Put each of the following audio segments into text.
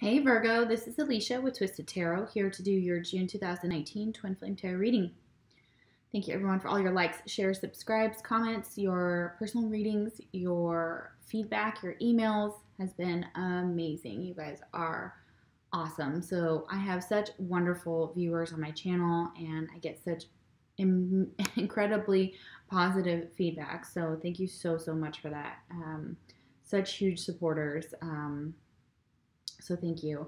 Hey Virgo, this is Alicia with Twisted Tarot, here to do your June 2019 Twin Flame Tarot reading. Thank you everyone for all your likes, shares, subscribes, comments, your personal readings, your feedback, your emails has been amazing. You guys are awesome. So I have such wonderful viewers on my channel and I get such incredibly positive feedback. So thank you so much for that. Such huge supporters. So thank you.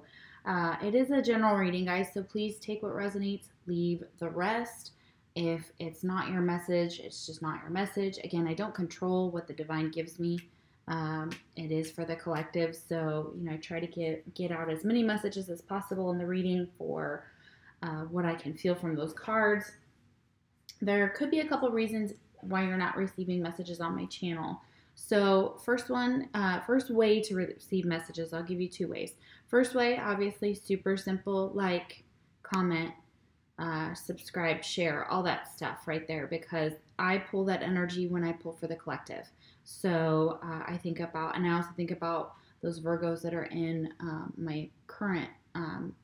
It is a general reading, guys, so please take what resonates, leave the rest. If it's not your message, it's just not your message. Again, I don't control what the divine gives me. It is for the collective, so I try to get out as many messages as possible in the reading for what I can feel from those cards. There could be a couple reasons why you're not receiving messages on my channel. So first way to receive messages, I'll give you two ways. First way, obviously super simple, like, comment, subscribe, share, all that stuff right there, because I pull that energy when I pull for the collective. So I think about, and I also think about those Virgos that are in my current,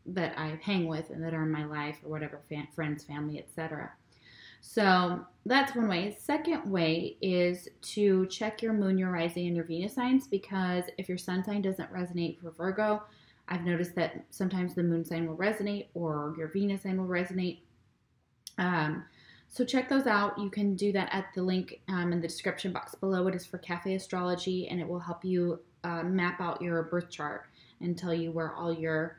that I hang with and that are in my life or whatever, friends, family, etc. So that's one way. Second way is to check your moon, your rising, and your Venus signs, because if your sun sign doesn't resonate for Virgo, I've noticed that sometimes the moon sign will resonate or your Venus sign will resonate. So check those out. You can do that at the link in the description box below. It is for Cafe Astrology, and it will help you map out your birth chart and tell you where all your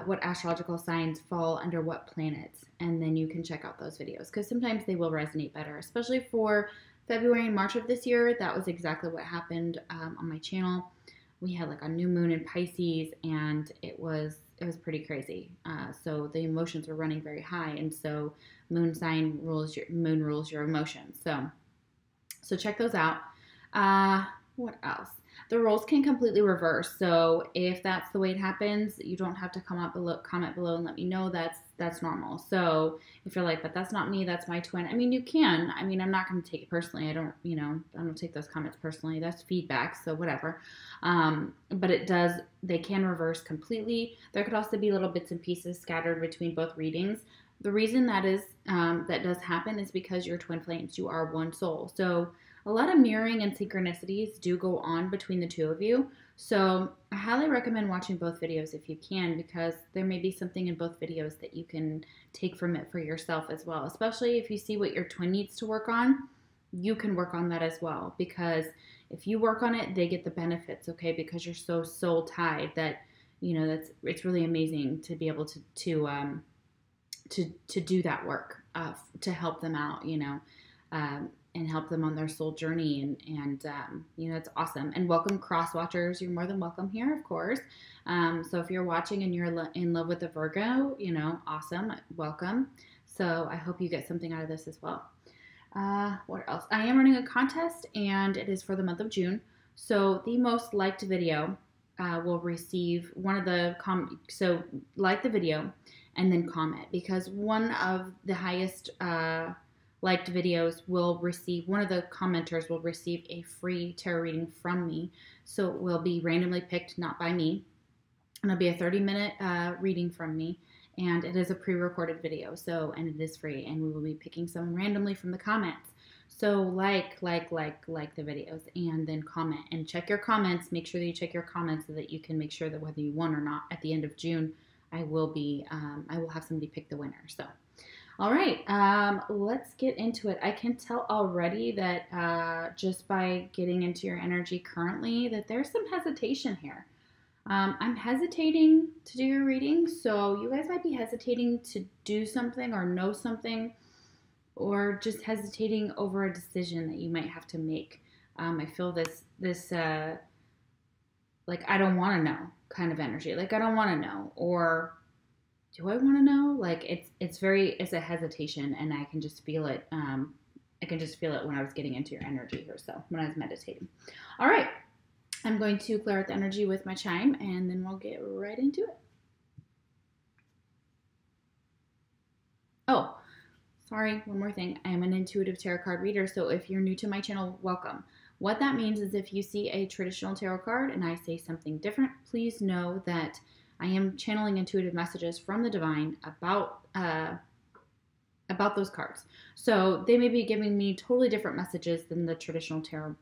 what astrological signs fall under what planets, and then you can check out those videos because sometimes they will resonate better, especially for February and March of this year. That was exactly what happened on my channel. We had like a new moon in Pisces, and it was pretty crazy. So the emotions were running very high, and so moon rules your emotions. So check those out. What else? The roles can completely reverse. So if that's the way it happens, you don't have to comment below and let me know. That's normal. So if you're like, but that's not me, that's my twin. I mean, you can. I mean, I'm not going to take it personally. I don't take those comments personally. That's feedback, so whatever. But they can reverse completely. There could also be little bits and pieces scattered between both readings. The reason that does happen is because you're twin flames. You are one soul. So a lot of mirroring and synchronicities do go on between the two of you. So I highly recommend watching both videos if you can, because there may be something in both videos that you can take from it for yourself as well. Especially if you see what your twin needs to work on, you can work on that as well. Because if you work on it, they get the benefits, okay? Because you're so soul tied that, it's really amazing to be able to do that work, to help them out, and help them on their soul journey, and it's awesome. And welcome cross watchers. You're more than welcome here, of course. So if you're watching and you're in love with a Virgo, awesome, welcome. So I hope you get something out of this as well. What else? I am running a contest, and it is for the month of June. So the most liked video will receive one of the so like the video and then comment, because one of the highest liked videos will receive, one of the commenters will receive a free tarot reading from me. So it will be randomly picked, not by me. And it'll be a 30-minute reading from me. And it is a pre-recorded video, and it is free. And we will be picking someone randomly from the comments. So like the videos, and then comment. And check your comments. Make sure that you check your comments so that you can make sure that whether you won or not, at the end of June, I will have somebody pick the winner. So. All right, let's get into it. I can tell already that just by getting into your energy currently that there's some hesitation here. I'm hesitating to do your reading, so you guys might be hesitating to do something or know something, or just hesitating over a decision that you might have to make. I feel this like I don't want to know kind of energy. Like I don't want to know, or do I want to know? Like it's a hesitation, and I can just feel it. I can just feel it when I was getting into your energy here. So when I was meditating. All right, I'm going to clear out the energy with my chime, and then we'll get right into it. Oh, sorry, one more thing. I am an intuitive tarot card reader, so if you're new to my channel, welcome. What that means is if you see a traditional tarot card and I say something different, please know that I am channeling intuitive messages from the divine about those cards. So they may be giving me totally different messages than the traditional tarot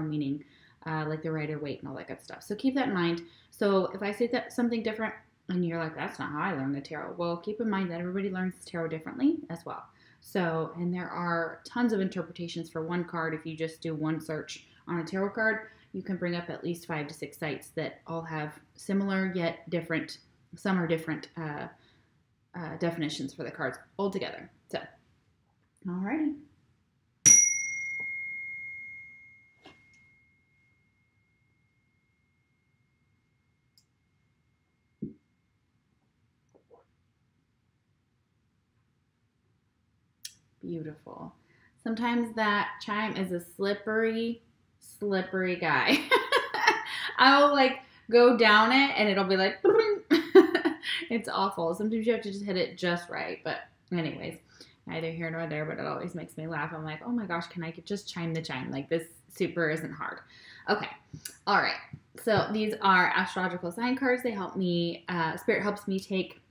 meaning, like the Rider-Waite and all that good stuff. So keep that in mind. So if I say that something different and you're like, that's not how I learned the tarot, well, keep in mind that everybody learns the tarot differently as well. So, and there are tons of interpretations for one card. If you just do one search on a tarot card, you can bring up at least 5 to 6 sites that all have similar yet different, some are different definitions for the cards altogether. So, alrighty. Beautiful. Sometimes that chime is a slippery guy. I will like go down it and it'll be like, it's awful. Sometimes you have to just hit it just right. But anyways, neither here nor there, but it always makes me laugh. I'm like, oh my gosh, can I just chime the chime? Like this super isn't hard. Okay. All right. So these are astrological sign cards. They help me, Spirit helps me take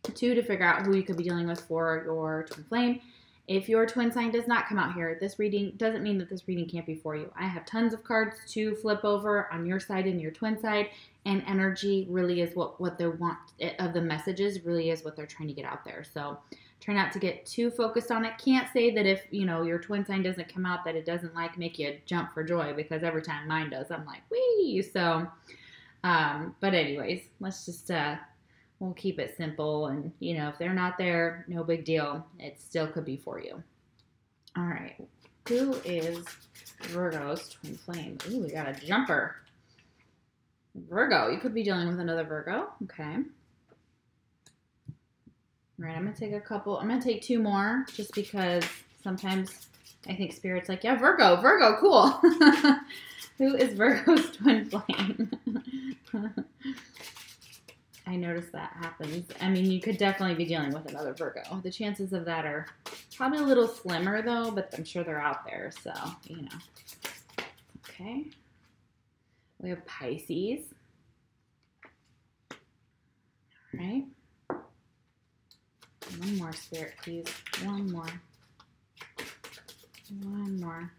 2 to figure out who you could be dealing with for your twin flame. If your twin sign does not come out here, this reading doesn't mean that this reading can't be for you. I have tons of cards to flip over on your side and your twin side, and energy really is what they want of the messages, really is what they're trying to get out there. So try not to get too focused on it. Can't say that if, you know, your twin sign doesn't come out that it doesn't like make you jump for joy, because every time mine does, I'm like, wee. So, but anyways, let's just, we'll keep it simple, and, you know, if they're not there, no big deal. It still could be for you. All right. Who is Virgo's twin flame? Ooh, we got a jumper. Virgo. You could be dealing with another Virgo. Okay. All right. I'm going to take a couple. I'm going to take 2 more just because sometimes I think Spirit's like, yeah, Virgo, cool. Who is Virgo's twin flame? I noticed that happens. I mean, you could definitely be dealing with another Virgo. The chances of that are probably a little slimmer, though, but I'm sure they're out there, so, you know. Okay. We have Pisces. All right. One more, Spirit, please. One more. One more.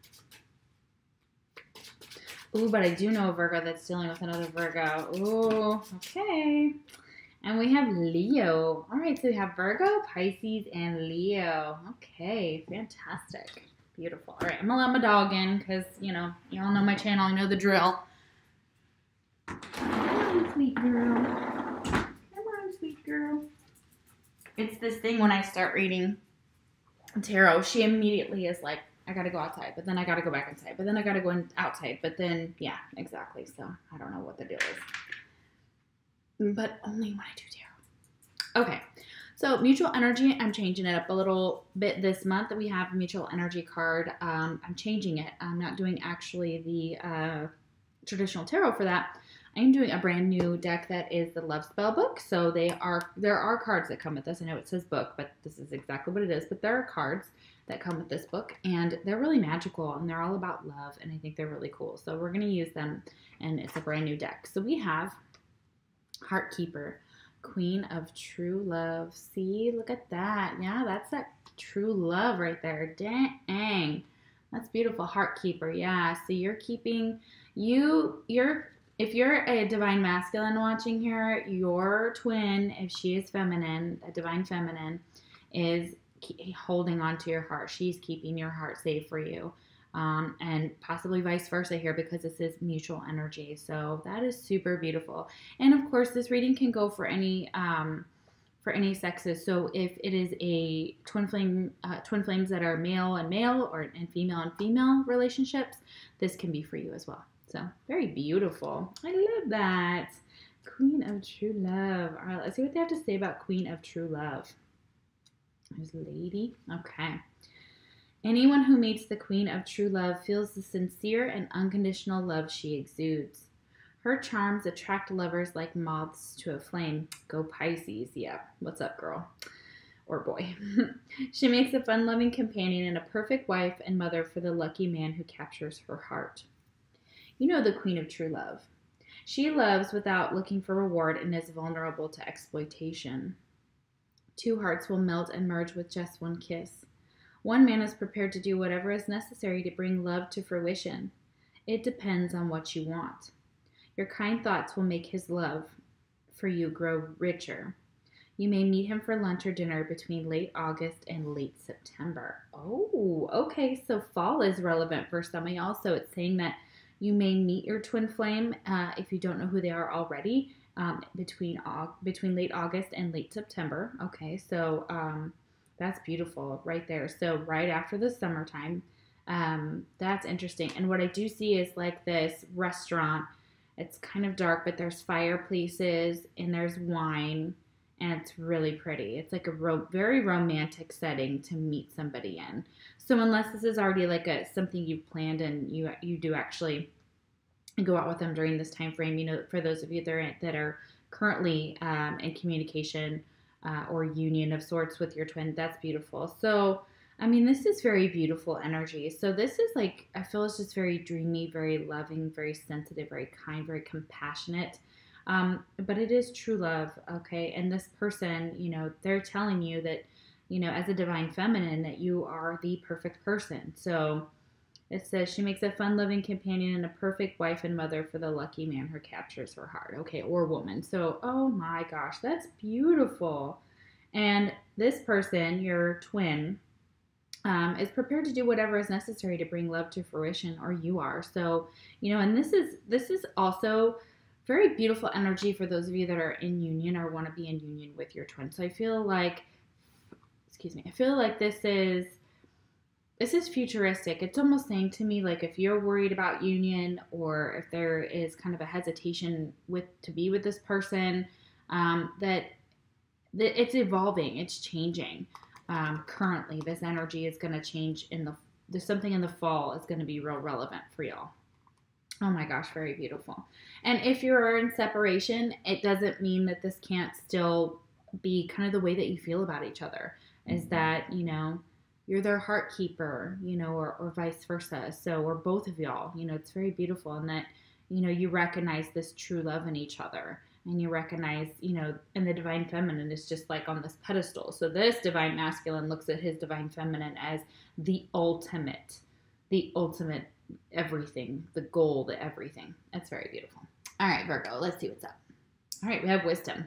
Ooh, but I do know a Virgo that's dealing with another Virgo. Ooh, okay. And we have Leo. All right, so we have Virgo, Pisces, and Leo. Okay, fantastic. Beautiful. All right, I'm going to let my dog in because, you know, you all know my channel. You know the drill. Come on, sweet girl. Come on, sweet girl. It's this thing when I start reading tarot, she immediately is like, I gotta go outside, but then I gotta go back inside, but then I gotta go outside, but then, yeah, exactly. So I don't know what the deal is, but only when I do tarot. Okay, so mutual energy, I'm changing it up a little bit this month. We have a mutual energy card. I'm changing it. I'm not doing actually the traditional tarot for that. I'm doing a brand new deck that is the Love Spell book. So there are cards that come with this. I know it says book, but this is exactly what it is. But there are cards that come with this book, and they're really magical, and they're all about love, and I think they're really cool. So we're going to use them, and it's a brand new deck. So we have Heart Keeper, Queen of True Love. See, look at that. Yeah, that's that true love right there. Dang. That's beautiful. Heart Keeper. Yeah, so you're keeping, if you're a divine masculine watching here, your twin, if she is feminine, a divine feminine, is holding on to your heart. She's keeping your heart safe for you. And possibly vice versa here, because this is mutual energy. So that is super beautiful. And of course, this reading can go for any sexes. So if it is a twin flames that are male and male, and female relationships, this can be for you as well. So very beautiful. I love that. Queen of True Love. All right, let's see what they have to say about Queen of True Love. There's a lady. Okay. Anyone who meets the Queen of True Love feels the sincere and unconditional love she exudes. Her charms attract lovers like moths to a flame. Go Pisces. Yeah. What's up, girl? Or boy. She makes a fun-loving companion and a perfect wife and mother for the lucky man who captures her heart. You know the Queen of True Love. She loves without looking for reward and is vulnerable to exploitation. Two hearts will melt and merge with just one kiss. One man is prepared to do whatever is necessary to bring love to fruition. It depends on what you want. Your kind thoughts will make his love for you grow richer. You may meet him for lunch or dinner between late August and late September. Oh, okay. So fall is relevant for some of y'all. So it's saying that you may meet your twin flame if you don't know who they are already between late August and late September. Okay, so that's beautiful right there. So right after the summertime, that's interesting. And what I do see is like this restaurant. It's kind of dark, but there's fireplaces and there's wine, and it's really pretty. It's like a very romantic setting to meet somebody in. So unless this is already like something you've planned and you do actually go out with them during this time frame, you know, for those of you that are currently in communication or union of sorts with your twin, that's beautiful. So I mean, this is very beautiful energy. So this is like, I feel it's just very dreamy, very loving, very sensitive, very kind, very compassionate. But it is true love, okay? And this person, you know, they're telling you that, you know, as a divine feminine, that you are the perfect person. So it says she makes a fun-loving companion and a perfect wife and mother for the lucky man who captures her heart, okay, or woman. So, oh my gosh, that's beautiful. And this person, your twin, is prepared to do whatever is necessary to bring love to fruition, or you are. So, you know, and this is also very beautiful energy for those of you that are in union or want to be in union with your twin. So I feel like, I feel like this is futuristic. It's almost saying to me, like, if you're worried about union or if there is kind of a hesitation to be with this person, that it's evolving, it's changing. Currently, this energy is going to change there's something in the fall is going to be real relevant for y'all. Oh my gosh, very beautiful. And if you're in separation, it doesn't mean that this can't still be kind of the way that you feel about each other. Is that, you know, you're their heart keeper, you know, or vice versa. So, or both of y'all, you know, it's very beautiful. And that, you know, you recognize this true love in each other. And you recognize, you know, and the divine feminine is just like on this pedestal. So this divine masculine looks at his divine feminine as the ultimate everything, the goal, the everything. That's very beautiful. All right, Virgo, let's see what's up. All right, we have wisdom.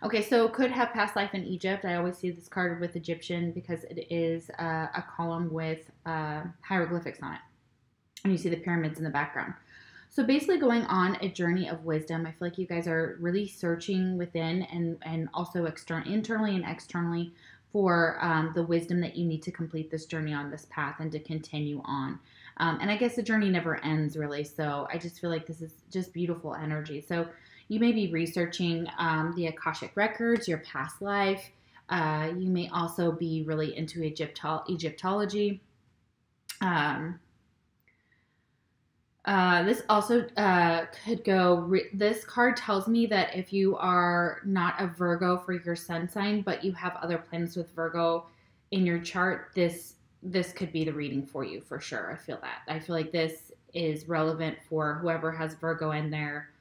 Okay, so could have past life in Egypt. I always see this card with Egyptian because it is a column with hieroglyphics on it. And you see the pyramids in the background. So basically going on a journey of wisdom. I feel like you guys are really searching within and also internally and externally for the wisdom that you need to complete this journey on this path and to continue on. And I guess the journey never ends really. So I just feel like this is just beautiful energy. So you may be researching the Akashic records, your past life. You may also be really into Egyptology. This also could go, this card tells me that if you are not a Virgo for your sun sign, but you have other planets with Virgo in your chart, this could be the reading for you for sure. I feel that. I feel like this is relevant for whoever has Virgo in their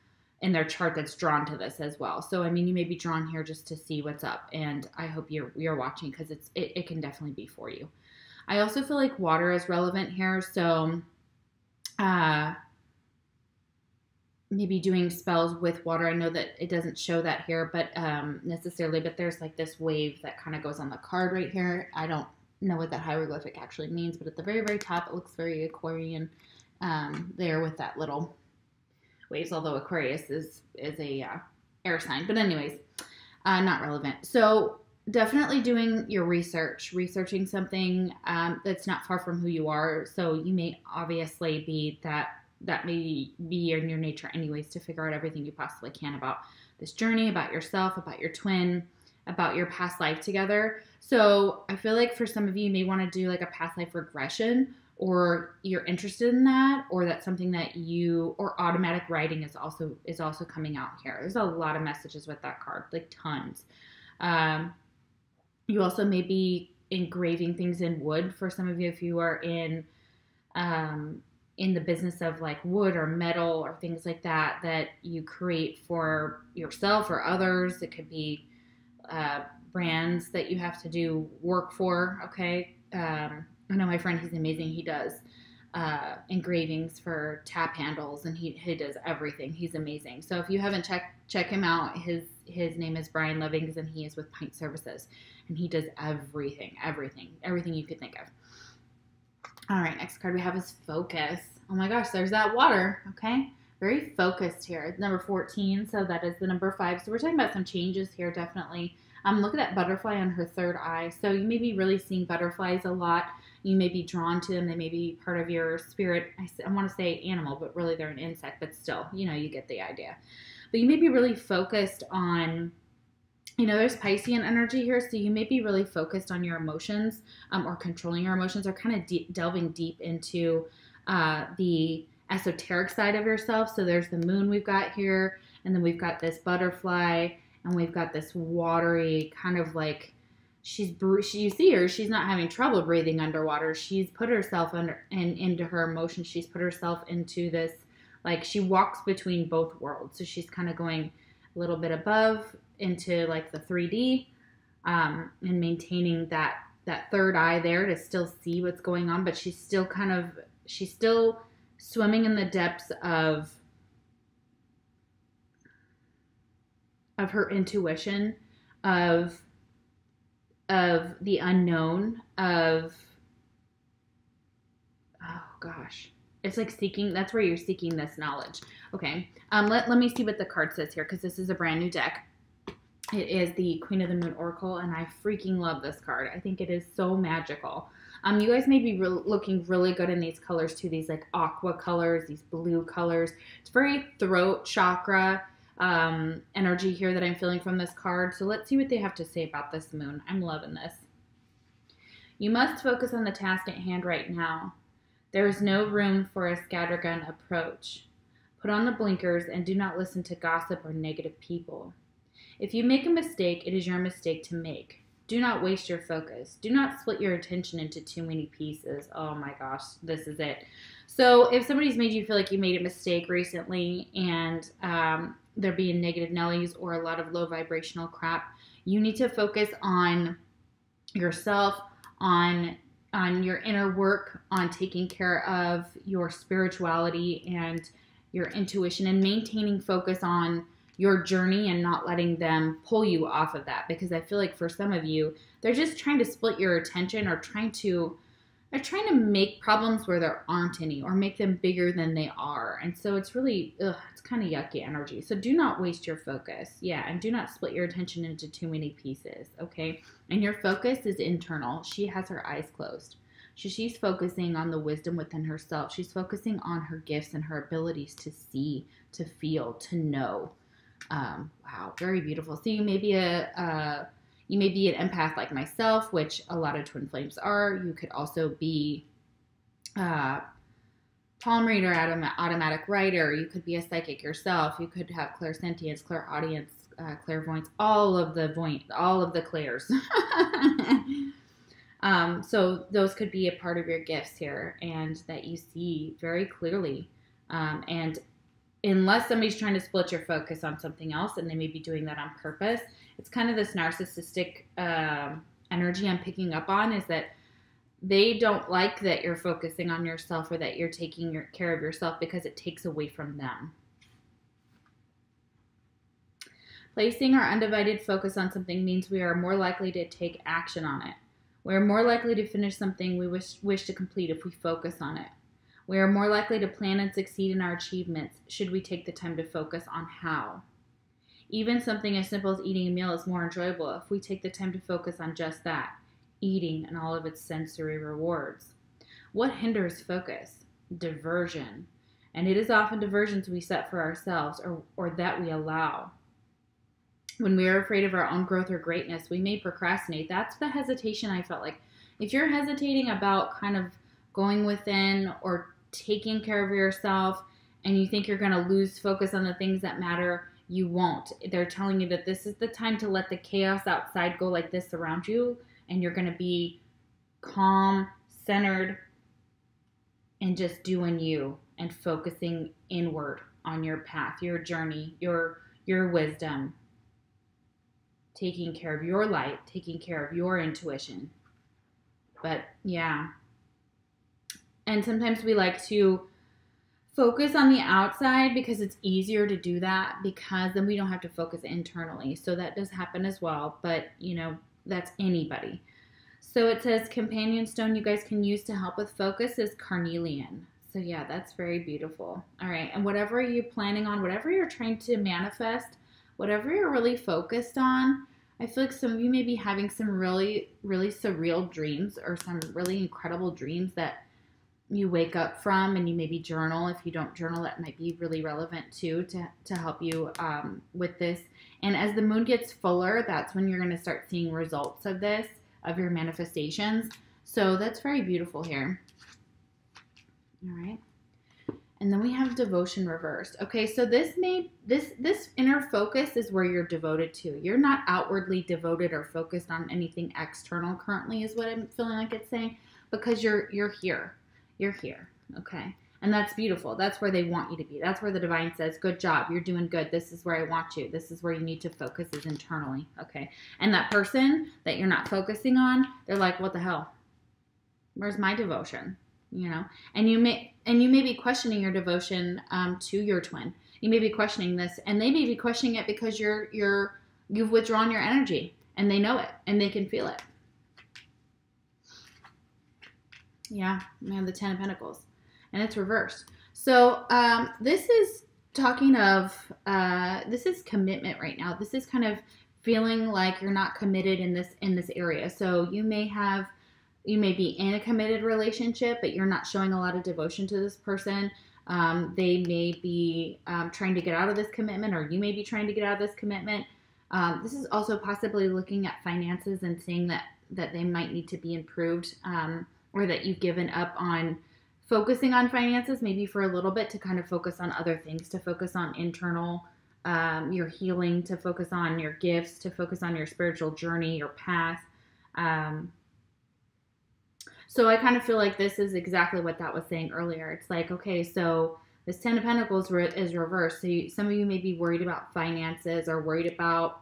chart that's drawn to this as well. So, I mean, you may be drawn here just to see what's up, and I hope you're watching because it can definitely be for you. I also feel like water is relevant here, so maybe doing spells with water. I know that it doesn't show that here, but necessarily, but there's like this wave that kind of goes on the card right here. I don't know what that hieroglyphic actually means, but at the very, very top, it looks very Aquarian there with that little waves, although Aquarius is a air sign. But anyways, not relevant. So definitely doing your researching something that's not far from who you are. So you may obviously be that may be in your nature anyways, to figure out everything you possibly can about this journey, about yourself, about your twin, about your past life together. So I feel like for some of you may want to do like a past life regression, or you're interested in that, or that's something that or automatic writing is also coming out here. There's a lot of messages with that card, like tons. You also may be engraving things in wood for some of you if you are in in the business of like wood or metal or things like that that you create for yourself or others. It could be brands that you have to do work for. Okay. I know my friend, he's amazing. He does engravings for tap handles, and he does everything. He's amazing. So if you haven't check him out, his name is Brian Lovings, and he is with Pint Services, and he does everything you could think of. All right, next card we have is focus. Oh my gosh, there's that water. Okay, very focused here. It's number 14, so that is the number 5. So we're talking about some changes here, definitely. Look at that butterfly on her third eye. So you may be really seeing butterflies a lot. You may be drawn to them. They may be part of your spirit. I want to say animal, but really they're an insect, but still, you get the idea. But you may be really focused on, there's Piscean energy here, so you may be really focused on your emotions or controlling your emotions, or kind of delving deep into the esoteric side of yourself. So there's the moon we've got here, and then we've got this butterfly, and we've got this watery kind of like, you see her, she's not having trouble breathing underwater. She's put herself into her emotions. She's put herself into this, like she walks between both worlds. So she's kind of going a little bit above into like the 3D and maintaining that third eye there to still see what's going on. But she's still swimming in the depths of her intuition, of the unknown, oh gosh, it's like seeking, that's where you're seeking this knowledge. Okay, let me see what the card says here, because this is a brand new deck. It is the Queen of the Moon Oracle, and I freaking love this card. I think it is so magical. You guys may be looking really good in these colors too, these like aqua colors, these blue colors. It's very throat chakra energy here that I'm feeling from this card. So let's see what they have to say about this moon. I'm loving this. You must focus on the task at hand right now. There is no room for a scattergun approach. Put on the blinkers and do not listen to gossip or negative people. If you make a mistake, it is your mistake to make. Do not waste your focus. Do not split your attention into too many pieces. Oh my gosh, this is it. So if somebody's made you feel like you made a mistake recently, and there being negative Nellies or a lot of low vibrational crap, you need to focus on yourself, on your inner work, on taking care of your spirituality and your intuition, and maintaining focus on your journey and not letting them pull you off of that. Because I feel like for some of you, they're just trying to split your attention, or trying to make problems where there aren't any, or make them bigger than they are. And so it's really, it's kind of yucky energy. So do not waste your focus. Yeah, and do not split your attention into too many pieces, okay? And your focus is internal. She has her eyes closed. She's focusing on the wisdom within herself. She's focusing on her gifts and her abilities to see, to feel, to know. Wow, very beautiful. So you may be an empath like myself, which a lot of twin flames are. You could also be palm reader, automatic writer. You could be a psychic yourself. You could have clairsentience, clairaudience, clairvoyance, all of the clairs. So those could be a part of your gifts here, and that you see very clearly. And unless somebody's trying to split your focus on something else, and they may be doing that on purpose, it's kind of this narcissistic energy I'm picking up on, is that they don't like that you're focusing on yourself, or that you're taking care of yourself, because it takes away from them. Placing our undivided focus on something means we are more likely to take action on it. We are more likely to finish something we wish to complete if we focus on it. We are more likely to plan and succeed in our achievements should we take the time to focus on how. Even something as simple as eating a meal is more enjoyable if we take the time to focus on just that, eating and all of its sensory rewards. What hinders focus? Diversion. And it is often diversions we set for ourselves, or that we allow. When we are afraid of our own growth or greatness, we may procrastinate. That's the hesitation I felt like. If you're hesitating about kind of going within or taking care of yourself, and you think you're going to lose focus on the things that matter, you won't. They're telling you that this is the time to let the chaos outside go like this around you, and you're going to be calm, centered, and just doing you and focusing inward on your path, your journey, your wisdom, taking care of your light, taking care of your intuition. But yeah. And sometimes we like to focus on the outside because it's easier to do that, because then we don't have to focus internally. So that does happen as well. But, you know, that's anybody. So it says companion stone you guys can use to help with focus is carnelian. So yeah, that's very beautiful. All right. And whatever you're planning on, whatever you're trying to manifest, whatever you're really focused on, I feel like some of you may be having some really, really surreal dreams or some really incredible dreams that you wake up from, and you maybe journal. If you don't journal, that might be really relevant too to help you with this. And as the moon gets fuller, that's when you're going to start seeing results of this, of your manifestations. So that's very beautiful here. All right. And then we have devotion reversed. Okay, so this inner focus is where you're devoted to. You're not outwardly devoted or focused on anything external currently, is what I'm feeling like it's saying, because you're here. You're here, okay? And that's beautiful. That's where they want you to be. That's where the divine says, good job. You're doing good. This is where I want you. This is where you need to focus, is internally, okay? And that person that you're not focusing on, they're like, what the hell? Where's my devotion? You know? And you may be questioning your devotion to your twin. You may be questioning this, and they may be questioning it because you've withdrawn your energy, and they know it, and they can feel it. Yeah, man, the 10 of Pentacles. And it's reversed. So this is talking of, this is commitment right now. This is kind of feeling like you're not committed in this area. So you may be in a committed relationship, but you're not showing a lot of devotion to this person. They may be trying to get out of this commitment, or you may be trying to get out of this commitment. This is also possibly looking at finances and seeing that they might need to be improved. Or that you've given up on focusing on finances, maybe for a little bit, to kind of focus on other things, to focus on internal, your healing, to focus on your gifts, to focus on your spiritual journey, your path. So I kind of feel like this is exactly what that was saying earlier. It's like, okay, so this 10 of Pentacles is reversed. So some of you may be worried about finances, or worried about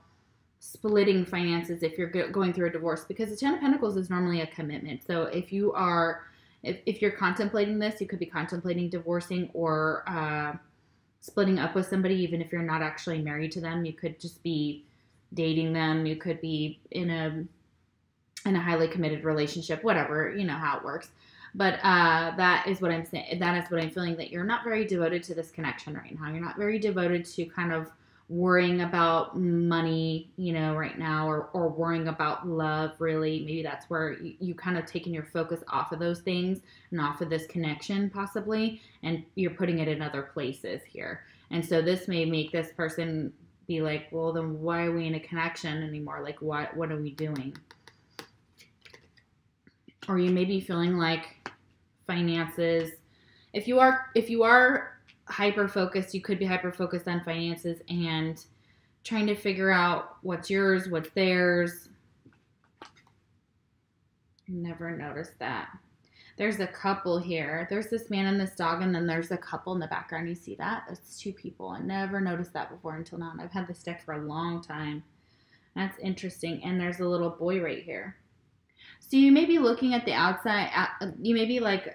splitting finances if you're going through a divorce, because the 10 of Pentacles is normally a commitment. So if you're contemplating this, you could be contemplating divorcing or splitting up with somebody, even if you're not actually married to them. You could just be dating them. You could be in a highly committed relationship, whatever, you know how it works. But that is what I'm saying. That is what I'm feeling, that you're not very devoted to this connection right now. You're not very devoted to kind of worrying about money, you know, right now, or worrying about love, really. Maybe that's where you kind of taking your focus off of those things and off of this connection, possibly, and you're putting it in other places here. And so this may make this person be like, well, then why are we in a connection anymore? Like, what are we doing? Or you may be feeling like finances, if you are hyper-focused, you could be hyper-focused on finances and trying to figure out what's yours, what's theirs. Never noticed that. There's a couple here. There's this man and this dog, and then there's a couple in the background. You see that? That's two people. I never noticed that before until now, and I've had this deck for a long time. That's interesting. And there's a little boy right here. So you may be looking at the outside. You may be like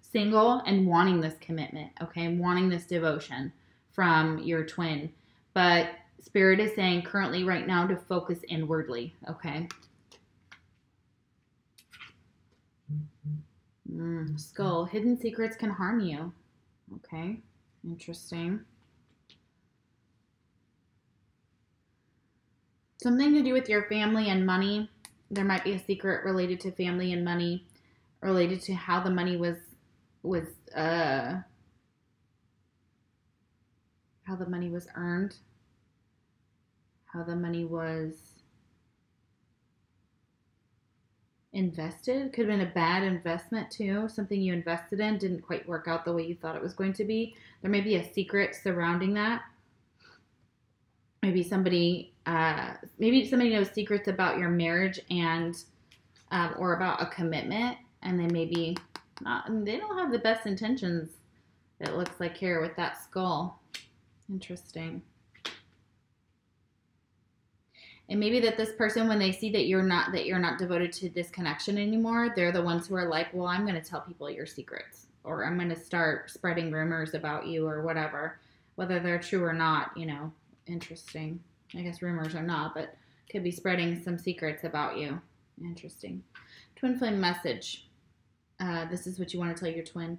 single and wanting this commitment, okay? Wanting this devotion from your twin. But Spirit is saying currently right now to focus inwardly, okay? Skull. Hidden secrets can harm you. Okay. Interesting. Something to do with your family and money. There might be a secret related to family and money, related to how the money was earned, how the money was invested. Could have been a bad investment too. Something you invested in didn't quite work out the way you thought it was going to be. There may be a secret surrounding that. Maybe somebody knows secrets about your marriage and or about a commitment, and then maybe They don't have the best intentions, it looks like here with that skull. Interesting. And maybe that this person, when they see that you're not devoted to this connection anymore, they're the ones who are like, well, I'm going to tell people your secrets, or I'm going to start spreading rumors about you, or whatever, whether they're true or not. Interesting. I guess rumors are not, but could be spreading some secrets about you. Interesting. Twin flame message. This is what you want to tell your twin.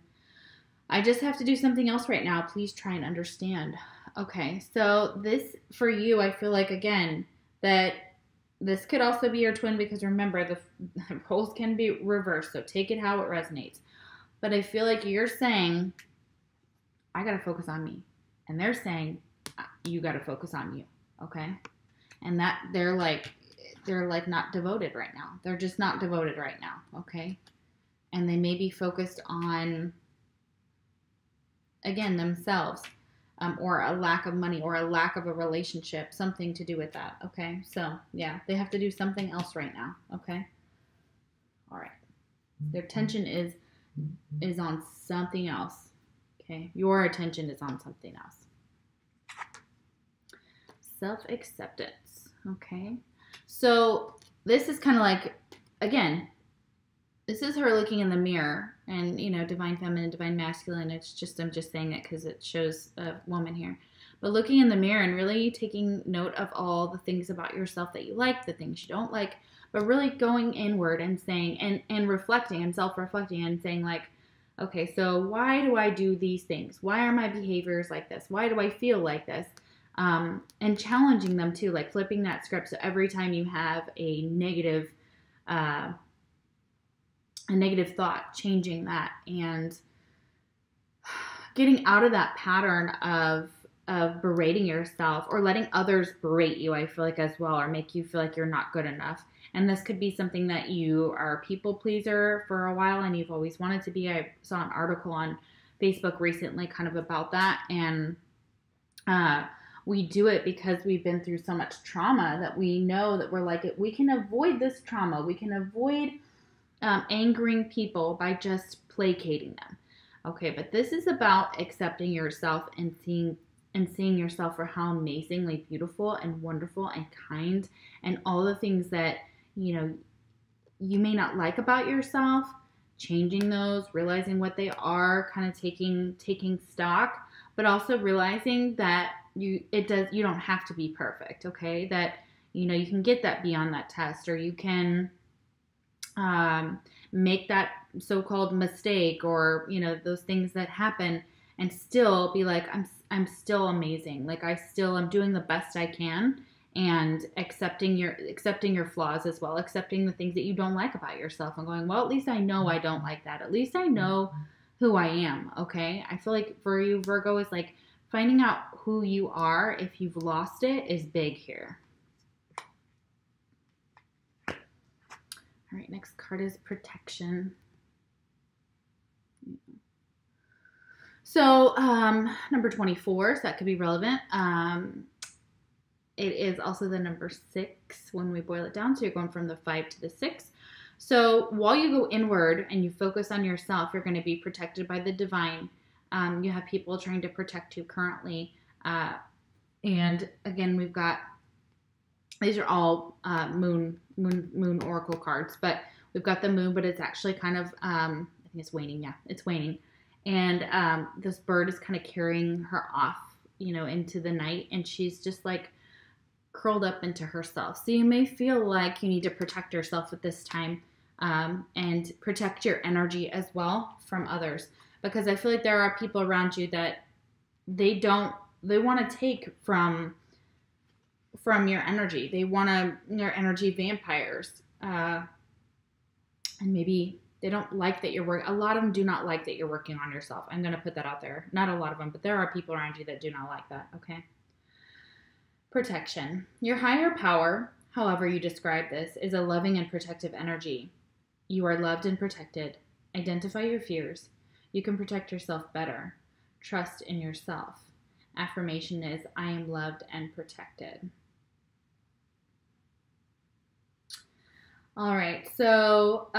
I just have to do something else right now. Please try and understand. Okay, so this for you, I feel like, again, that this could also be your twin, because remember, the roles can be reversed, so take it how it resonates. But I feel like you're saying, I got to focus on me. And they're saying, you got to focus on you, okay? And that they're like not devoted right now. They're just not devoted right now, okay? And they may be focused on, again, themselves. Or a lack of money, or a lack of a relationship, something to do with that, okay? So, yeah, they have to do something else right now, okay? All right. Their attention is on something else, okay? Your attention is on something else. Self-acceptance, okay? So, this is kind of like, again, this is her looking in the mirror, and, divine feminine, divine masculine. I'm just saying it because it shows a woman here. But looking in the mirror and really taking note of all the things about yourself that you like, the things you don't like, but really going inward and saying, and reflecting and self-reflecting and saying, like, okay, so why do I do these things? Why are my behaviors like this? Why do I feel like this? And challenging them too, like flipping that script. So every time you have a negative thought, changing that and getting out of that pattern of berating yourself or letting others berate you, I feel like, as well, or make you feel like you're not good enough. And this could be something that you are a people pleaser for a while and you've always wanted to be. I saw an article on Facebook recently kind of about that. And we do it because we've been through so much trauma that we know that we're like, we can avoid this trauma. We can avoid angering people by just placating them. Okay, but this is about accepting yourself and seeing yourself for how amazingly beautiful and wonderful and kind, and all the things that you may not like about yourself, changing those, realizing what they are, kind of taking stock, but also realizing that you don't have to be perfect. Okay, that you can get that B on that test, or you can make that so-called mistake, or those things that happen, and still be like, I'm still amazing. Like, I'm doing the best I can, and accepting your flaws as well, accepting the things that you don't like about yourself, and going, well, at least I know I don't like that. At least I know who I am. Okay, I feel like for you, Virgo, is like finding out who you are if you've lost it is big here. All right, next card is protection. So, number 24, so that could be relevant. It is also the number 6 when we boil it down. So you're going from the 5 to the 6. So while you go inward and you focus on yourself, you're going to be protected by the divine. You have people trying to protect you currently. And again, we've got, these are all moon oracle cards, but we've got the moon, but it's actually kind of, I think it's waning. Yeah, it's waning. And this bird is kind of carrying her off, into the night, and she's just like curled up into herself. So you may feel like you need to protect yourself at this time, and protect your energy as well from others, because I feel like there are people around you that they want to take from your energy. They're energy vampires. And maybe they don't like that you're working. A lot of them do not like that you're working on yourself. I'm going to put that out there. Not a lot of them, but there are people around you that do not like that. Okay. Protection. Your higher power, however you describe this, is a loving and protective energy. You are loved and protected. Identify your fears. You can protect yourself better. Trust in yourself. Affirmation is, I am loved and protected. All right, so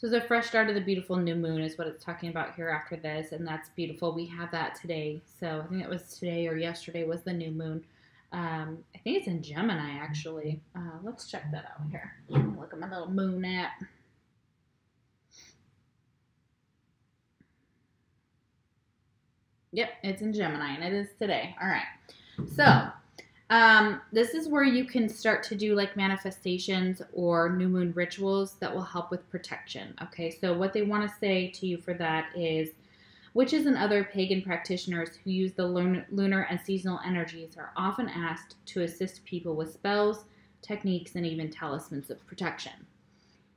So it's a fresh start of the beautiful new moon is what it's talking about here after this, and that's beautiful. We have that today. So I think it was today or yesterday was the new moon. I think it's in Gemini, actually. Let's check that out here. Let me look at my little moon app. Yep, it's in Gemini, and it is today. All right. So this is where you can start to do like manifestations or new moon rituals that will help with protection. Okay, so what they want to say to you for that is witches and other pagan practitioners who use the lunar and seasonal energies are often asked to assist people with spells, techniques, and even talismans of protection.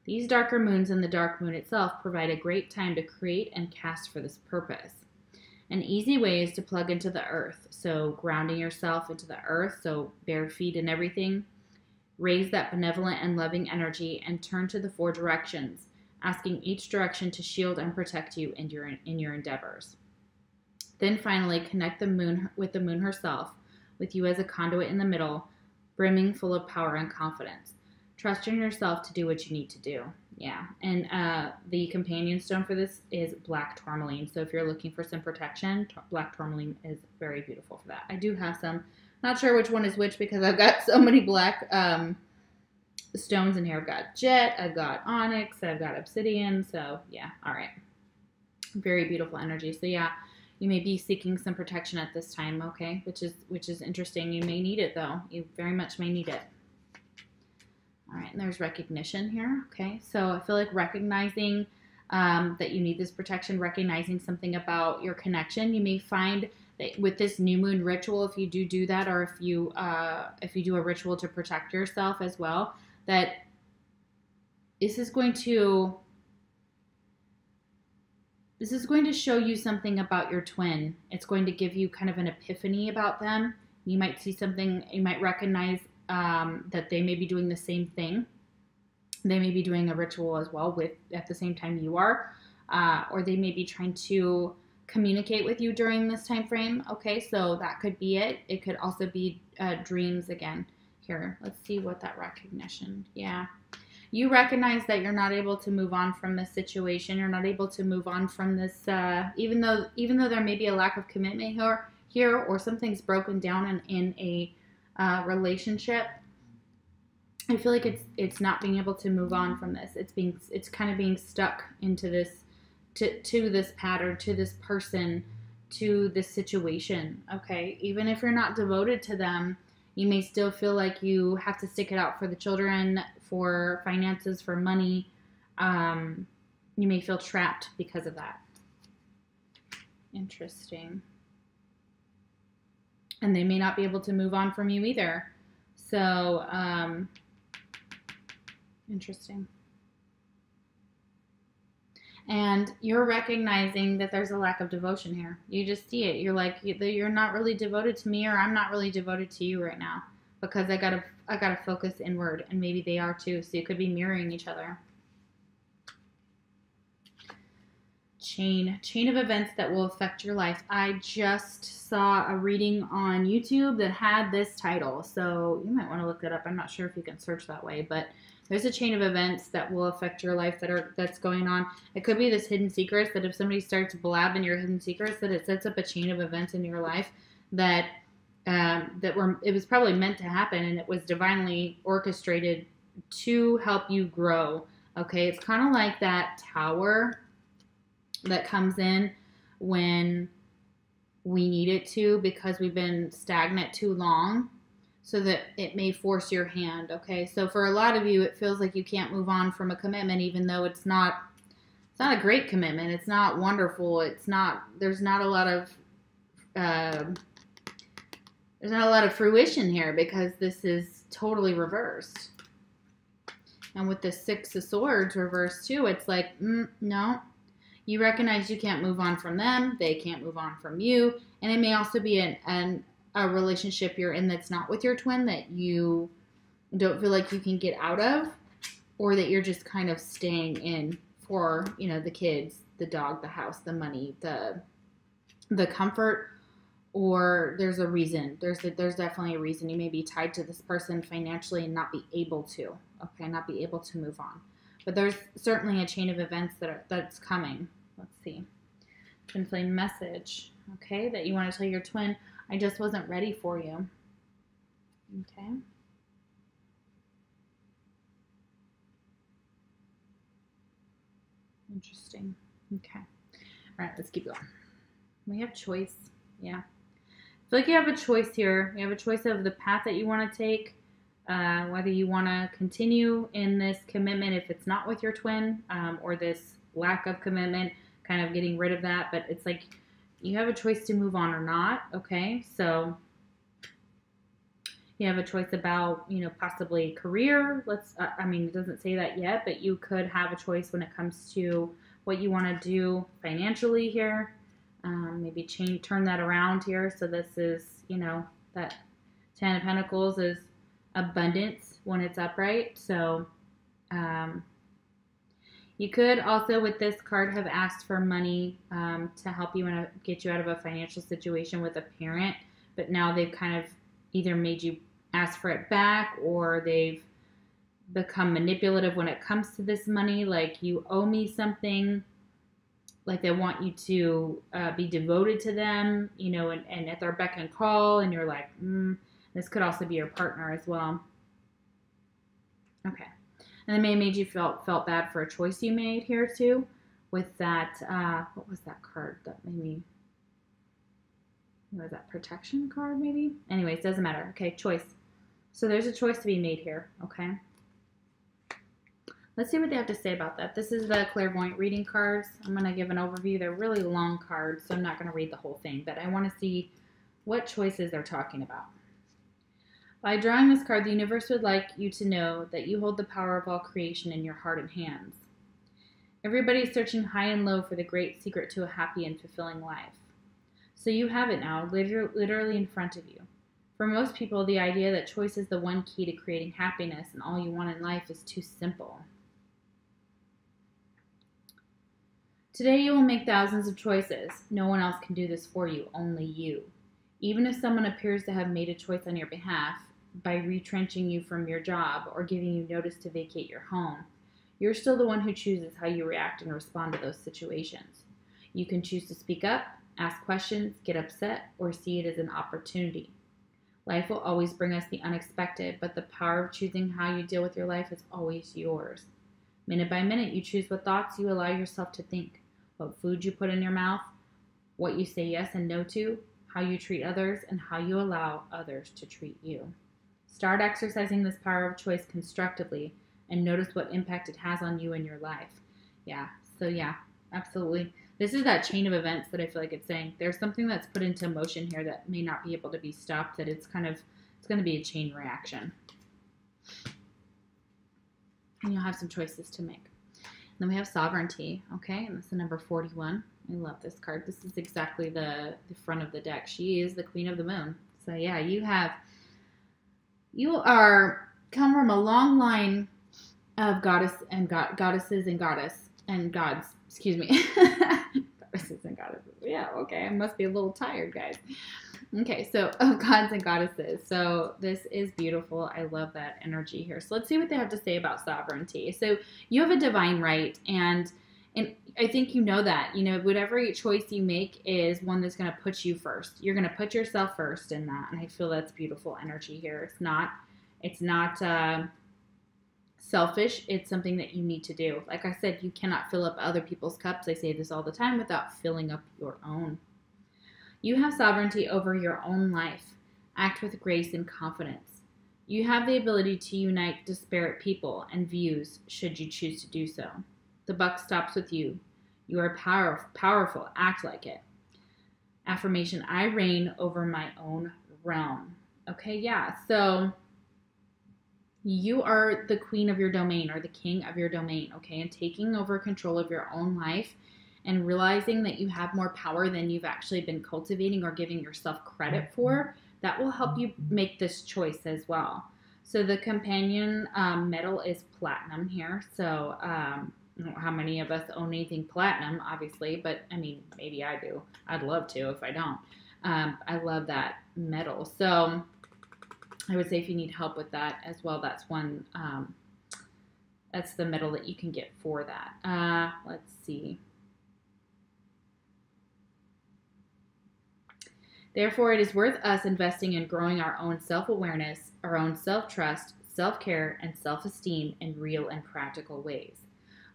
These darker moons and the dark moon itself provide a great time to create and cast for this purpose. An easy way is to plug into the earth, so grounding yourself into the earth, so bare feet and everything. Raise that benevolent and loving energy and turn to the 4 directions, asking each direction to shield and protect you in your endeavors. Then finally, connect the moon with the moon herself, with you as a conduit in the middle, brimming full of power and confidence. Trust in yourself to do what you need to do. Yeah, and the companion stone for this is black tourmaline. So if you're looking for some protection, black tourmaline is very beautiful for that. I do have some. Not sure which one is which because I've got so many black stones in here. I've got jet, I've got onyx, I've got obsidian. So yeah, all right. Very beautiful energy. So yeah, you may be seeking some protection at this time, okay? Which is interesting. You may need it though. You very much may need it. All right, and there's recognition here, okay? So I feel like recognizing that you need this protection, recognizing something about your connection. You may find that with this new moon ritual, if you do that, or if you do a ritual to protect yourself as well, that this is going to show you something about your twin. It's going to give you kind of an epiphany about them. You might see something, you might recognize that they may be doing the same thing. They may be doing a ritual as well at the same time you are, or they may be trying to communicate with you during this time frame. Okay, so that could be it. It could also be dreams again. Here, let's see what that recognition. Yeah, you recognize that you're not able to move on from this situation. You're not able to move on from this, even though there may be a lack of commitment here, or something's broken down in a relationship. I feel like it's not being able to move on from this. It's kind of being stuck into this to this pattern, to this person, to this situation. Okay, even if you're not devoted to them, you may still feel like you have to stick it out for the children, for finances, for money. You may feel trapped because of that. Interesting. And they may not be able to move on from you either. So, interesting. And you're recognizing that there's a lack of devotion here. You just see it. You're like, you're not really devoted to me, or I'm not really devoted to you right now, because I gotta focus inward, and maybe they are too. So you could be mirroring each other. Chain of events that will affect your life. I just saw a reading on YouTube that had this title, so you might want to look it up. I'm not sure if you can search that way, but there's a chain of events that will affect your life that's going on. It could be this hidden secrets, that if somebody starts blabbing your hidden secrets, that it sets up a chain of events in your life that it was probably meant to happen, and it was divinely orchestrated to help you grow. Okay, it's kind of like that tower that comes in when we need it to, because we've been stagnant too long, so that it may force your hand. Okay, so for a lot of you, it feels like you can't move on from a commitment, even though it's not a great commitment. It's not wonderful. There's not a lot of fruition here, because this is totally reversed. And with the 6 of Swords reversed too, it's like, no. You recognize you can't move on from them. They can't move on from you. And it may also be a relationship you're in that's not with your twin, that you don't feel like you can get out of, or that you're just kind of staying in for, the kids, the dog, the house, the money, the comfort, or there's a reason. There's definitely a reason. You may be tied to this person financially and not be able to, not be able to move on. But there's certainly a chain of events that's coming. Let's see. Twin flame message, okay, that you want to tell your twin, I just wasn't ready for you. Okay. Interesting. Okay. All right, let's keep going. We have choice. Yeah. I feel like you have a choice here. You have a choice of the path that you want to take, whether you want to continue in this commitment if it's not with your twin, or this lack of commitment, kind of getting rid of that. But it's like you have a choice to move on or not. Okay. So you have a choice about, you know, possibly career. I mean, it doesn't say that yet, but you could have a choice when it comes to what you want to do financially here. Maybe turn that around here. So this is, you know, that 10 of Pentacles is abundance when it's upright. So you could also, with this card, have asked for money to help you and get you out of a financial situation with a parent. But now they've kind of either made you ask for it back, or they've become manipulative when it comes to this money. Like, you owe me something. Like, they want you to be devoted to them, you know, and at their beck and call, and you're like, this could also be your partner as well. Okay. And they may have made you felt bad for a choice you made here too, with that, what was that card that made me, what was that, protection card maybe? Anyways, doesn't matter. Okay, choice. So there's a choice to be made here, okay? Let's see what they have to say about that. This is the Clairvoyant reading cards. I'm going to give an overview. They're really long cards, so I'm not going to read the whole thing, but I want to see what choices they're talking about. By drawing this card, the universe would like you to know that you hold the power of all creation in your heart and hands. Everybody is searching high and low for the great secret to a happy and fulfilling life. So you have it now, literally in front of you. For most people, the idea that choice is the one key to creating happiness and all you want in life is too simple. Today you will make thousands of choices. No one else can do this for you, only you. Even if someone appears to have made a choice on your behalf by retrenching you from your job or giving you notice to vacate your home, you're still the one who chooses how you react and respond to those situations. You can choose to speak up, ask questions, get upset, or see it as an opportunity. Life will always bring us the unexpected, but the power of choosing how you deal with your life is always yours. Minute by minute, you choose what thoughts you allow yourself to think, what food you put in your mouth, what you say yes and no to, how you treat others, and how you allow others to treat you. Start exercising this power of choice constructively and notice what impact it has on you and your life. Yeah, absolutely. This is that chain of events that I feel like it's saying. There's something that's put into motion here that may not be able to be stopped, that it's going to be a chain reaction. And you'll have some choices to make. And then we have sovereignty, okay? And that's the number 41. I love this card. This is exactly the front of the deck. She is the queen of the moon. So yeah, you come from a long line of goddesses and gods, excuse me. Goddesses and goddesses. Yeah, okay. I must be a little tired, guys. Okay, so gods and goddesses. So this is beautiful. I love that energy here. So let's see what they have to say about sovereignty. So you have a divine right, and I think you know that. You know, whatever choice you make is one that's going to put you first. You're going to put yourself first in that, and I feel that's beautiful energy here. It's not selfish. It's something that you need to do. Like I said, you cannot fill up other people's cups. I say this all the time, without filling up your own. You have sovereignty over your own life. Act with grace and confidence. You have the ability to unite disparate people and views should you choose to do so. The buck stops with you. You are powerful. Act like it. Affirmation, I reign over my own realm. Okay, yeah. So you are the queen of your domain or the king of your domain, okay? And taking over control of your own life and realizing that you have more power than you've actually been cultivating or giving yourself credit for, that will help you make this choice as well. So the companion metal is platinum here. So I don't know how many of us own anything platinum, obviously, but I mean, maybe I do. I'd love to if I don't. I love that metal. So I would say if you need help with that as well, that's one That's the middle that you can get for that. Let's see. Therefore, it is worth us investing in growing our own self-awareness, our own self-trust, self-care, and self-esteem in real and practical ways.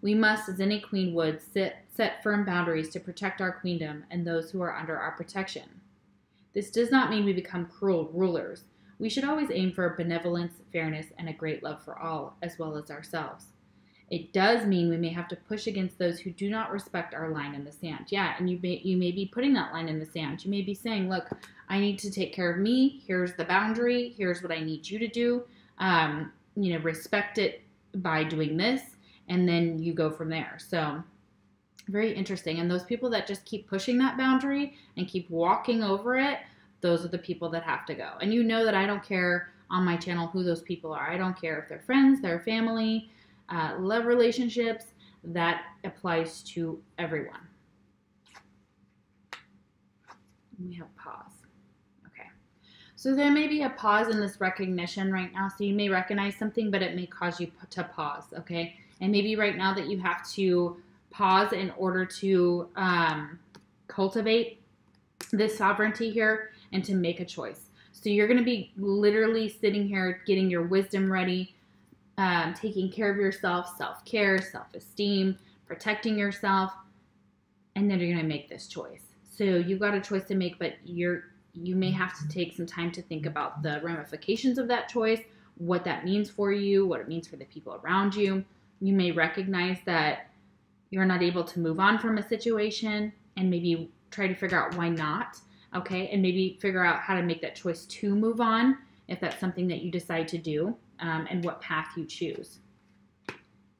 We must, as any queen would, set firm boundaries to protect our queendom and those who are under our protection. This does not mean we become cruel rulers. We should always aim for benevolence, fairness, and a great love for all, as well as ourselves. It does mean we may have to push against those who do not respect our line in the sand. Yeah, and you may be putting that line in the sand. You may be saying, look, I need to take care of me. Here's the boundary. Here's what I need you to do. Respect it by doing this, and then you go from there. So very interesting. And those people that just keep pushing that boundary and keep walking over it, those are the people that have to go. And you know that I don't care on my channel who those people are. I don't care if they're friends, they're family, love relationships. That applies to everyone. We have pause. Okay. So there may be a pause in this recognition right now. So you may recognize something, but it may cause you to pause. Okay. And maybe right now that you have to pause in order to cultivate this sovereignty here and to make a choice. So you're going to be literally sitting here getting your wisdom ready, taking care of yourself, self-care, self-esteem, protecting yourself, and then you're going to make this choice. So you've got a choice to make, but you may have to take some time to think about the ramifications of that choice, what that means for you, what it means for the people around you. You may recognize that you're not able to move on from a situation and maybe try to figure out why not, okay? And maybe figure out how to make that choice to move on if that's something that you decide to do, and what path you choose.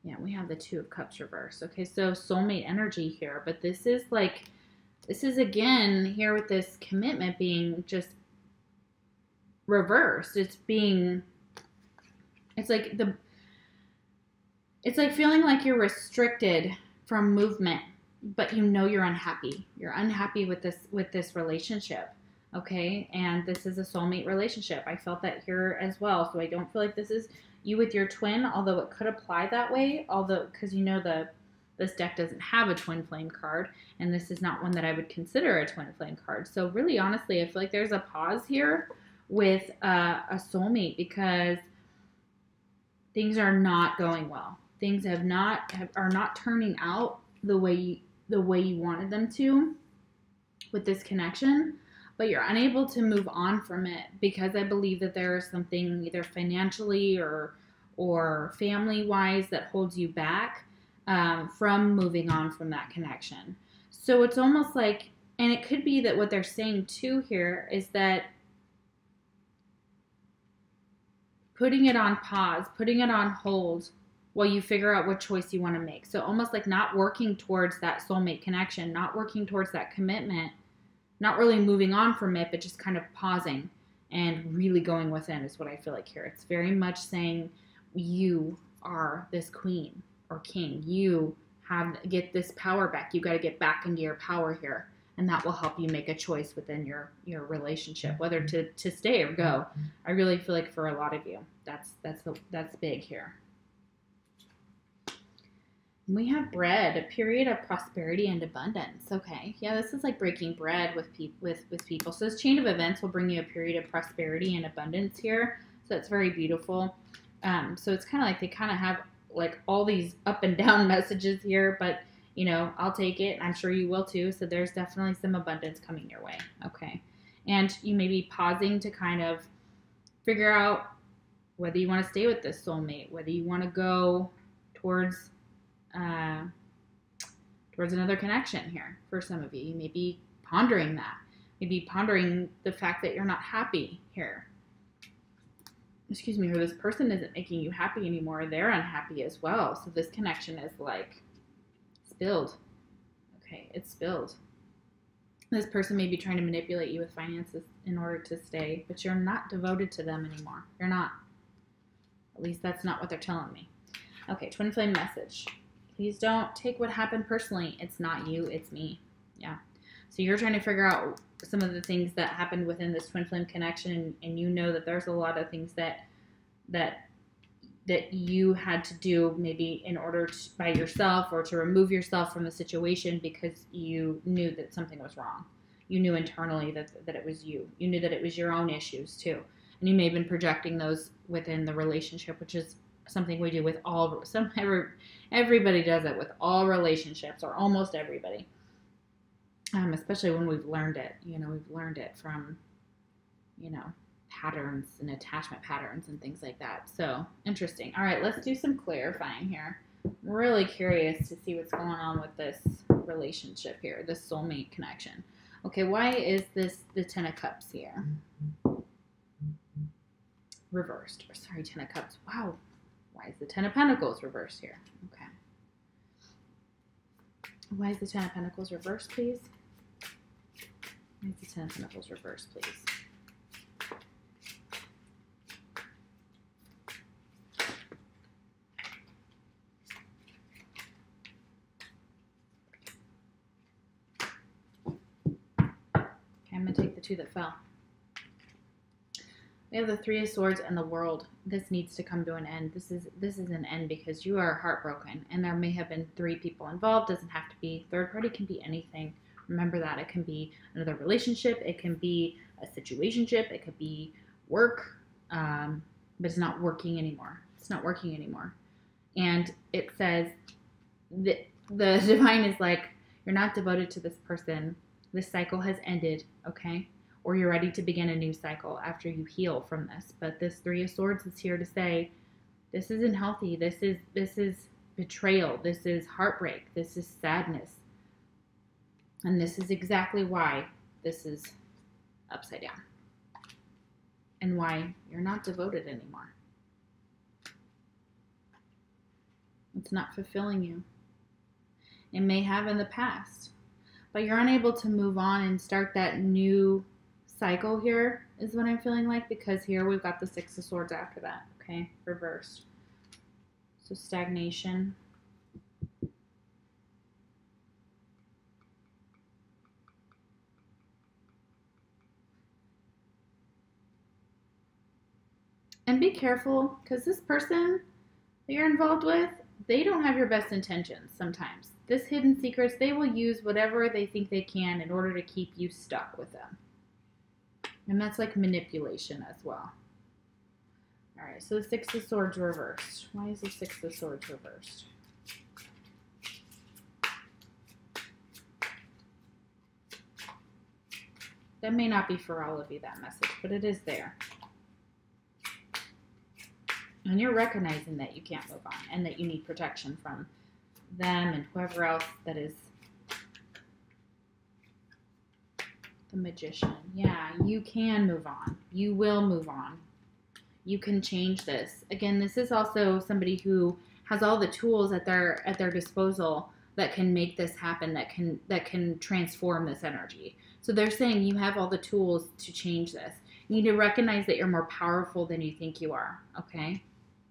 Yeah, we have the Two of Cups reversed. Okay, so soulmate energy here, but this is again here with this commitment being just reversed. It's like feeling like you're restricted from movement, but you know you're unhappy. You're unhappy with this relationship, okay? And this is a soulmate relationship. I felt that here as well, so I don't feel like this is you with your twin, although it could apply that way, because you know this deck doesn't have a twin flame card, and this is not one that I would consider a twin flame card. So really, honestly, I feel like there's a pause here with a soulmate because things are not going well. Things are not turning out the way you wanted them to with this connection, but you're unable to move on from it because I believe that there is something either financially or family-wise that holds you back from moving on from that connection. So it's almost like, and it could be that what they're saying too here is that putting it on pause, putting it on hold while you figure out what choice you want to make. So almost like not working towards that soulmate connection, not working towards that commitment, not really moving on from it, but just kind of pausing and really going within is what I feel like here. It's very much saying you are this queen or king. You get this power back. You got to get back into your power here. And that will help you make a choice within your relationship, whether to stay or go. I really feel like for a lot of you, that's big here. We have bread, a period of prosperity and abundance. Okay, yeah, this is like breaking bread with people. So this chain of events will bring you a period of prosperity and abundance here. So it's very beautiful. So it's kind of like they kind of have like all these up and down messages here, but you know, I'll take it. I'm sure you will too. So there's definitely some abundance coming your way. Okay, and you may be pausing to kind of figure out whether you want to stay with this soulmate, whether you want to go towards another connection here. For some of you, you may be pondering that. Maybe pondering the fact that you're not happy here. Excuse me, or this person isn't making you happy anymore. They're unhappy as well. So this connection is like spilled. Okay, it's spilled. This person may be trying to manipulate you with finances in order to stay, but you're not devoted to them anymore. You're not. At least that's not what they're telling me. Okay, twin flame message. Please don't take what happened personally. It's not you, it's me. Yeah. So you're trying to figure out some of the things that happened within this twin flame connection, and you know that there's a lot of things that that you had to do maybe in order to, by yourself, or to remove yourself from the situation because you knew that something was wrong. You knew internally that it was you. You knew that it was your own issues too. And you may have been projecting those within the relationship, which is something we do with all, everybody does it with all relationships, or almost everybody. Especially when we've learned it. We've learned it from, patterns and attachment patterns and things like that. So interesting. All right, let's do some clarifying here. I'm really curious to see what's going on with this relationship here, this soulmate connection. Okay, why is this the Ten of Cups here? Reversed. Or sorry, Ten of Cups. Wow. Why is the Ten of Pentacles reversed here? Okay. Why is the Ten of Pentacles reversed, please? Why is the Ten of Pentacles reversed, please? I'm going to take the two that fell. We have the Three of Swords and the World. This needs to come to an end. This is an end because you are heartbroken, and there may have been 3 people involved. Doesn't have to be. Third party can be anything. Remember that. It can be another relationship. It can be a situationship. It could be work, but it's not working anymore. It's not working anymore. And it says that the divine is like, you're not devoted to this person. This cycle has ended, okay? Or you're ready to begin a new cycle after you heal from this. But this Three of Swords is here to say, this isn't healthy. This is betrayal. This is heartbreak. This is sadness. And this is exactly why this is upside down. And why you're not devoted anymore. It's not fulfilling you. It may have in the past. But you're unable to move on and start that new cycle here, is what I'm feeling like, because here we've got the Six of Swords after that, okay, reversed. So stagnation. And be careful, because this person that you're involved with, they don't have your best intentions sometimes. This hidden secrets, they will use whatever they think they can in order to keep you stuck with them. And that's like manipulation as well. All right, so the Six of Swords reversed. Why is the Six of Swords reversed? That may not be for all of you, that message, but it is there. And you're recognizing that you can't move on and that you need protection from them and whoever else that is the Magician. Yeah, you can move on. You will move on. You can change this. Again, this is also somebody who has all the tools at their disposal that can make this happen, that can transform this energy. So they're saying you have all the tools to change this. You need to recognize that you're more powerful than you think you are. Okay?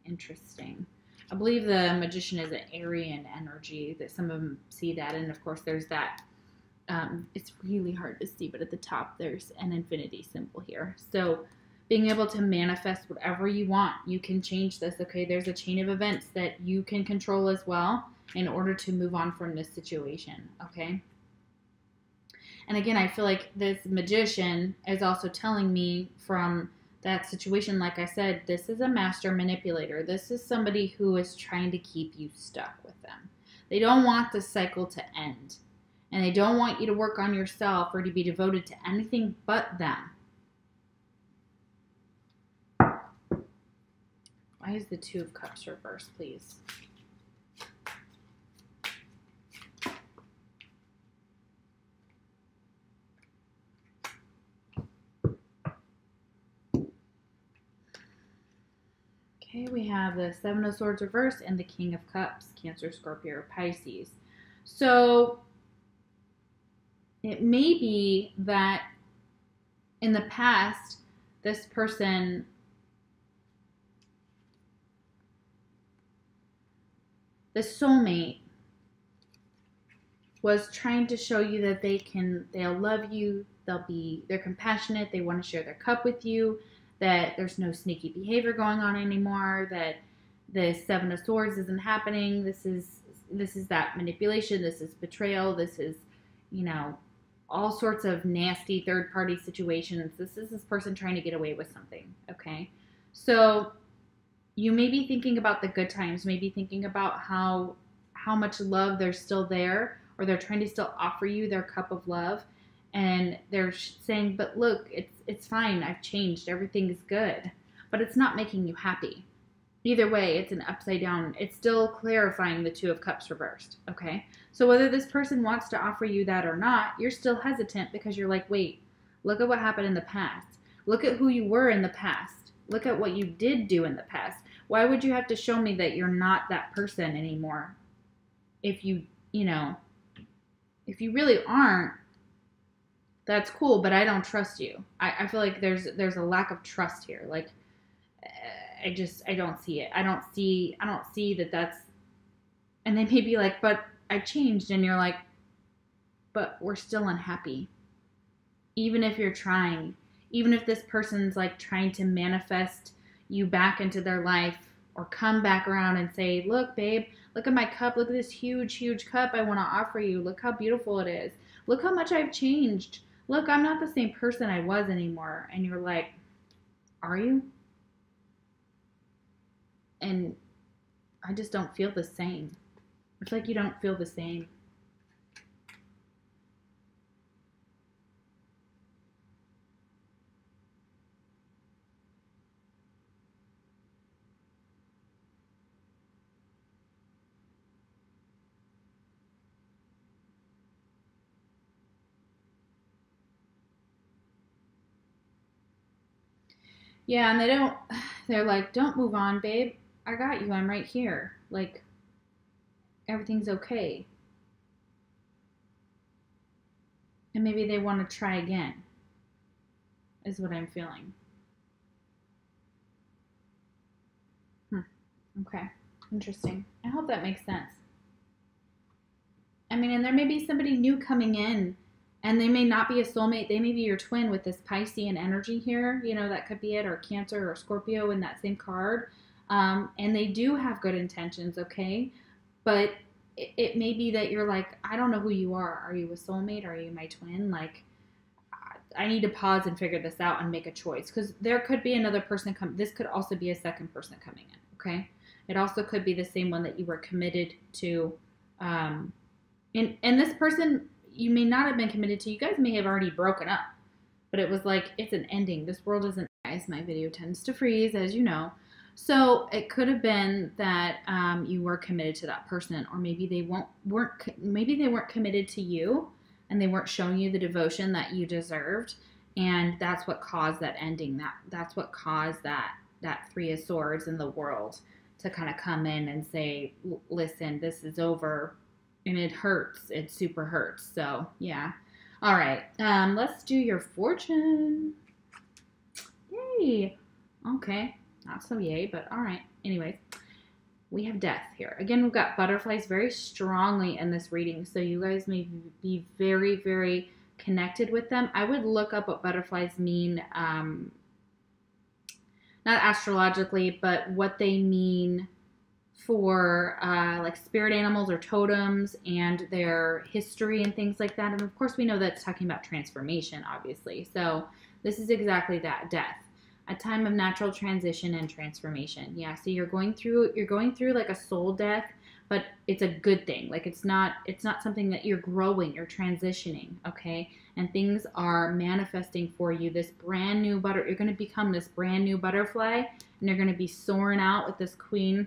Interesting. I believe the Magician is an Aryan energy, that some of them see that. And of course there's that, it's really hard to see, but at the top there's an infinity symbol here. So being able to manifest whatever you want, you can change this, okay? There's a chain of events that you can control as well in order to move on from this situation, okay? And again, I feel like this Magician is also telling me from that situation, like I said, this is a master manipulator. This is somebody who is trying to keep you stuck with them. They don't want the cycle to end. And they don't want you to work on yourself or to be devoted to anything but them. Why is the Two of Cups reversed, please? Okay, we have the Seven of Swords reversed and the King of Cups, Cancer, Scorpio, or Pisces. So it may be that in the past, this person the soulmate was trying to show you that they'll love you, they're compassionate, they want to share their cup with you, that there's no sneaky behavior going on anymore, that this Seven of Swords isn't happening. This is that manipulation. This is betrayal. This is, you know, all sorts of nasty third-party situations. This is this person trying to get away with something, okay? So you may be thinking about the good times, maybe thinking about how much love there's still there, or they're trying to still offer you their cup of love, and they're saying, but look, it's fine, I've changed, everything's good, but it's not making you happy. Either way, it's an upside down. It's still clarifying the Two of Cups reversed, okay? So whether this person wants to offer you that or not, you're still hesitant because you're like, wait, look at what happened in the past. Look at who you were in the past. Look at what you did do in the past. Why would you have to show me that you're not that person anymore? If you really aren't, that's cool, but I don't trust you. I feel like there's a lack of trust here. Like, I don't see it. I don't see that that's, and they may be like, but I changed, and you're like, but we're still unhappy. Even if you're trying, even if this person's like trying to manifest you back into their life, or come back around and say, look, babe, look at my cup. Look at this huge, huge cup I want to offer you. Look how beautiful it is. Look how much I've changed. Look, I'm not the same person I was anymore. And you're like, are you? And I just don't feel the same. It's like you don't feel the same. Yeah, and they're like, don't move on, babe. I got you. I'm right here. Like, everything's okay. And maybe they want to try again, is what I'm feeling. Okay. Interesting. I hope that makes sense. I mean, and there may be somebody new coming in, and they may not be a soulmate. They may be your twin with this Piscean energy here. You know, that could be it, or Cancer or Scorpio in that same card. And they do have good intentions, okay? But it may be that you're like, I don't know who you are. Are you a soulmate? Are you my twin? Like, I need to pause and figure this out and make a choice. Because there could be another person this could also be a second person coming in, okay? It also could be the same one that you were committed to. And this person you may not have been committed to. You guys may have already broken up. But it was like, it's an ending. This world isn't... Guys, my video tends to freeze, as you know. So it could have been that you were committed to that person, or maybe they weren't committed to you, and they weren't showing you the devotion that you deserved, and that's what caused that ending. That's what caused that Three of Swords in the world to kind of come in and say, listen, this is over, and it hurts. It super hurts. So yeah. All right. Let's do your fortune. Yay. Okay. Not so yay, but all right. Anyways, we have death here. Again, we've got butterflies very strongly in this reading, so you guys may be very, very connected with them. I would look up what butterflies mean, not astrologically, but what they mean for like spirit animals or totems and their history and things like that. And of course, we know that's talking about transformation, obviously. So this is exactly that, death. A time of natural transition and transformation. Yeah, so you're going through like a soul death, but it's a good thing. Like it's not something that you're growing, you're transitioning, okay? And things are manifesting for you. This brand new you're going to become this brand new butterfly, and you're going to be soaring out with this queen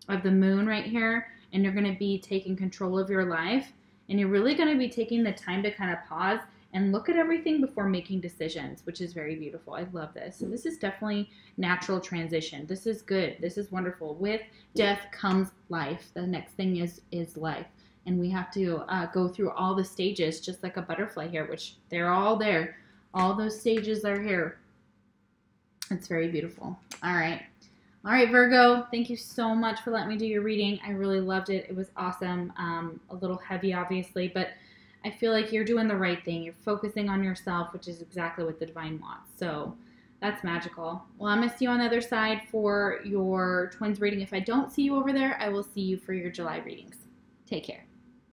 of the moon right here, and you're going to be taking control of your life, and you're really going to be taking the time to kind of pause and look at everything before making decisions, which is very beautiful. I love this. So this is definitely natural transition. This is good. This is wonderful. With death comes life. The next thing is life. And we have to go through all the stages, just like a butterfly here, which they're all there. All those stages are here. It's very beautiful. All right. All right, Virgo, thank you so much for letting me do your reading. I really loved it. It was awesome. A little heavy, obviously, but I feel like you're doing the right thing. You're focusing on yourself, which is exactly what the divine wants. So That's magical. Well, I'm going to see you on the other side for your twins reading. If I don't see you over there, I will see you for your July readings. Take care.